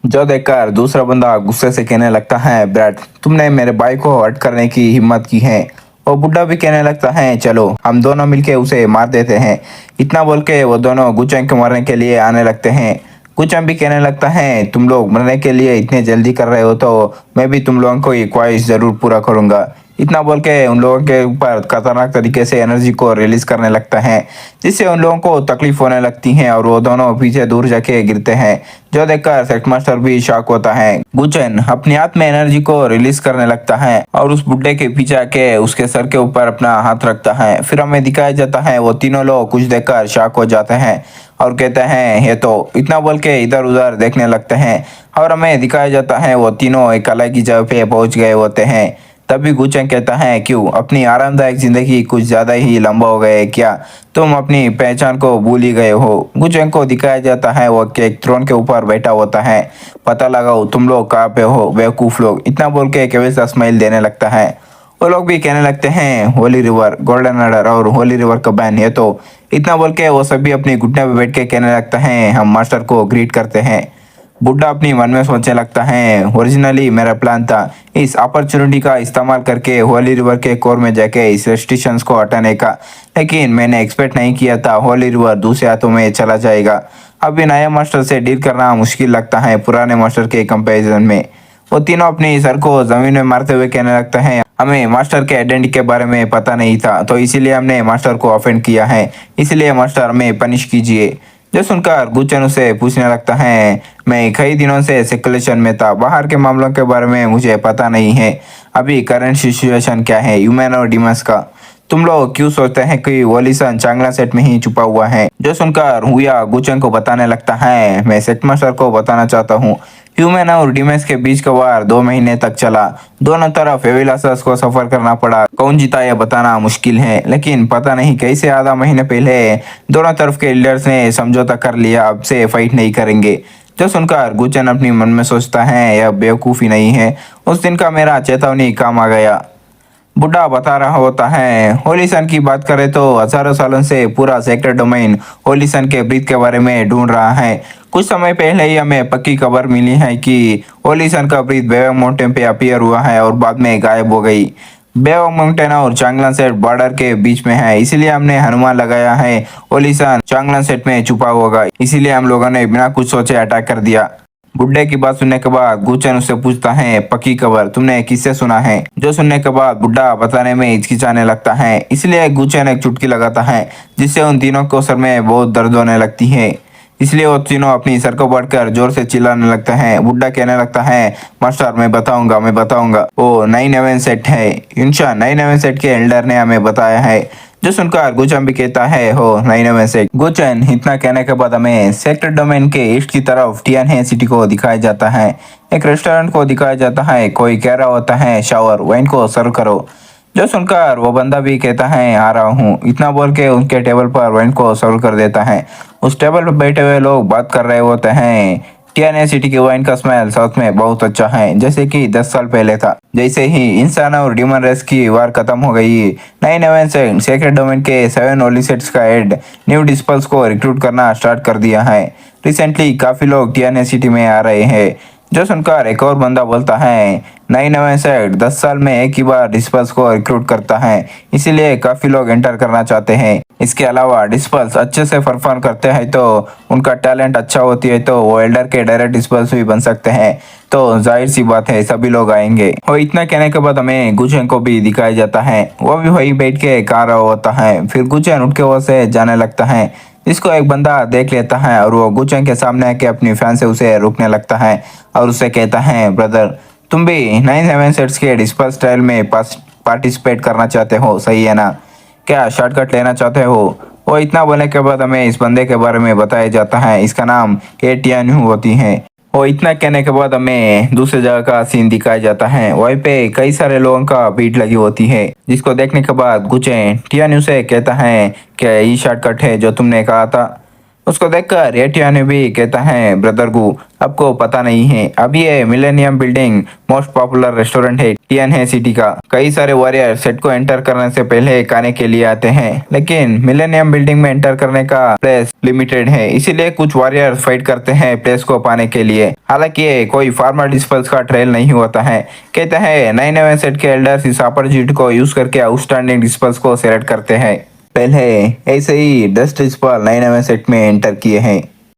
जो देखकर दूसरा बंदा गुस्से से कहने लगता है, ब्रैड तुमने मेरे भाई को हर्ट करने की हिम्मत की है। और बुड्ढा भी कहने लगता है, चलो हम दोनों मिलके उसे मार देते हैं। इतना बोल के वो दोनों गुचेंग को मारने के लिए आने लगते हैं। गुचेंग भी कहने लगता है, तुम लोग मरने के लिए इतने जल्दी कर रहे हो तो मैं भी तुम लोगों को ये ख्वाहिश जरूर पूरा करूंगा। इतना बोल के उन लोगों के ऊपर खतरनाक तरीके से एनर्जी को रिलीज करने लगता है, जिससे उन लोगों को तकलीफ होने लगती है और वो दोनों पीछे दूर जाके गिरते हैं। जो देखकर सेक्ट मास्टर भी शॉक होता है। गुचेन अपने हाथ में एनर्जी को रिलीज करने लगता है और उस बुड्ढे के पीछे आके उसके सर के ऊपर अपना हाथ रखता है। फिर हमें दिखाया जाता है वो तीनों लोग कुछ देखकर शॉक हो जाते हैं और कहते हैं ये तो, इतना बोल के इधर उधर देखने लगते हैं। और हमें दिखाया जाता है वो तीनों एक अलग ही जगह पे पहुंच गए होते हैं। तभी गुचेंग कहता है, क्यों अपनी आरामदायक जिंदगी कुछ ज्यादा ही लंबा हो गए क्या? तुम अपनी पहचान को भूल ही गए हो। गुचेंग को दिखाया जाता है वो एक थ्रोन के ऊपर बैठा होता है। पता लगाओ तुम लोग कहाँ पे हो बेवकूफ लोग। इतना बोल के केविसा स्माइल देने लगता है। वो लोग भी कहने लगते हैं, होली रिवर, गोल्डन आर्डर और होली रिवर का बैन है तो। इतना बोल के वो सभी अपनी घुटने पे बैठ के कहने लगता है, हम मास्टर को ग्रीट करते हैं। बुड्ढा अपनी मन में सोचने लगता है, ओरिजिनली मेरा प्लान था इस अपॉर्चुनिटी का इस्तेमाल करके होली रिवर के कोर में जाके इस रेस्ट्रिक्शंस को हटाने का, लेकिन मैंने एक्सपेक्ट नहीं किया था होली रिवर दूसरे हाथों में चला जाएगा। अभी नए मास्टर से डील करना मुश्किल लगता है पुराने मास्टर के कंपैरिजन में। वो तीनों अपने सर को जमीन में मारते हुए कहने लगता है, हमें मास्टर के आइडेंटिटी के बारे में पता नहीं था तो इसीलिए हमने मास्टर को ऑफेंड किया है, इसलिए मास्टर हमें पनिश कीजिए। जो सुनकर गुचेन उसे पूछने लगता है, मैं कई दिनों से सर्कुलेशन में था, बाहर के मामलों के बारे में मुझे पता नहीं है। अभी करंट सिचुएशन क्या है ह्यूमन और डिमस का? तुम लोग क्यों सोचते हैं कि वोलिसन चांगला सेट में ही छुपा हुआ है? जो सुनकर हुआ गुचेन को बताने लगता है, मैं सेट मास्टर को बताना चाहता हूँ ह्यूमन और डिमेंस के बीच का वार 2 महीने तक चला। दोनों तरफ एविलासस को सफर करना पड़ा। कौन जीता यह बताना मुश्किल है, लेकिन पता नहीं कैसे आधा महीने पहले दोनों तरफ के लीडर्स ने समझौता कर लिया, अब से फाइट नहीं करेंगे। जो सुनकर गुचेन अपनी मन में सोचता है, यह बेवकूफ़ी नहीं है, उस दिन का मेरा चेतावनी काम आ गया। बुड्ढा बता रहा होता है, होलीसन की बात करें तो हजारों सालों से पूरा सेक्टर डोमेन होलीसन के ब्रीथ के बारे में ढूंढ रहा है। कुछ समय पहले ही हमें पक्की खबर मिली है कि होलीसन का ब्रीथ बेवंग माउंटेन पे अपीयर हुआ है और बाद में गायब हो गई। बेवंग माउंटेन और चांगलान सेट बॉर्डर के बीच में है, इसीलिए हमने अनुमान लगाया है होलीसन चांगलान सेट में छुपा होगा। इसीलिए हम लोगों ने बिना कुछ सोचे अटैक कर दिया। बुड्ढे की बात सुनने के बाद गुचेन उससे पूछता है, पक्की खबर तुमने किससे सुना है? जो सुनने के बाद बुड्ढा बताने में हिचकिचाने लगता है, इसलिए गुचेन एक चुटकी लगाता है, जिससे उन तीनों को सर में बहुत दर्द होने लगती है। इसलिए वो तीनों अपनी सर को बढ़कर जोर से चिल्लाने लगते हैं। बुड्ढा कहने लगता है, मास्टर मैं बताऊंगा वो 911 सेट है, इंशा 911 सेट के एल्डर ने हमें बताया है। जो सुनकर गुचेन भी कहता है, हो 911 सेट। गुचेन इतना कहने के बाद हमें सेक्टर डोमेन के ईस्ट की तरफ टियानहे सिटी को दिखाया जाता है। एक रेस्टोरेंट को दिखाया जाता है, कोई कह रहा होता है, शावर वाइन को सर्व करो। जो सुनकर वो बंदा भी कहता है, आ रहा हूँ। इतना बोल के उनके टेबल पर वाइन को सर्व कर देता है। उस टेबल पर बैठे हुए लोग बात कर रहे होते हैं, टियाने सिटी के वाइन का स्मेल साउथ में बहुत अच्छा है, जैसे कि 10 साल पहले था। जैसे ही इंसान और डीमन रेस की वार खत्म हो गई, 911 सेक्रेट डोमेन के 7 ओलिसेट्स का हेड न्यू डिस्पल्स को रिक्रूट करना स्टार्ट कर दिया है। रिसेंटली काफी लोग टियाने सिटी में आ रहे हैं। जो सुनकर एक और बंदा बोलता है, 911 10 साल में एक ही बार डिस्पल्स को रिक्रूट करता है, इसीलिए काफी लोग एंटर करना चाहते हैं। इसके अलावा डिस्पल्स अच्छे से परफॉर्म करते हैं तो उनका टैलेंट अच्छा होती है तो वो एल्डर के डायरेक्ट डिस्पल्स भी बन सकते हैं, तो जाहिर सी बात है सभी लोग आएंगे। और इतना कहने के बाद हमें गुचेन को भी दिखाया जाता है, वो भी वही बैठ के गा रहा होता है। फिर गुचेन उठ के वो से जाने लगता है, इसको एक बंदा देख लेता है और वो गुचेन के सामने आके अपनी फैन से उसे रोकने लगता है और उससे कहता है, ब्रदर तुम भी 911 के डिस्पल स्टाइल में पार्टिसिपेट करना चाहते हो, सही है ना? क्या शॉर्टकट लेना चाहते हो? वो इतना बोलने के बाद हमें इस बंदे के बारे में बताया जाता है, इसका नाम एटियान्यू होती है। वो इतना कहने के बाद हमें दूसरी जगह का सीन दिखाया जाता है, वहीं पे कई सारे लोगों का भीड़ लगी होती है, जिसको देखने के बाद गुचेन टियान्यू से कहता है कि ये शॉर्टकट है जो तुमने कहा था। उसको देखकर एटियान्यू भी कहता है, ब्रदर गु आपको पता नहीं है। अब ये millennium building most popular restaurant है टीएनए सिटी का। कई सारे वॉरियर सेट को एंटर करने से पहले खाने के लिए आते हैं, लेकिन मिलेनियम बिल्डिंग में एंटर करने का प्लेस लिमिटेड है, इसीलिए कुछ वॉरियर फाइट करते हैं प्लेस को पाने के लिए। हालांकि ये कोई फार्मर डिस्पल्स का ट्रेल नहीं होता है। कहते हैं 9 सेट के एल्डर्स इस अपॉर्चुनिटी को यूज करके आउटस्टैंडिंग डिस्पल्स को सेलेक्ट करते हैं। पहले ऐसे ही 10 डिस्पल 9 सेट में एंटर किए हैं।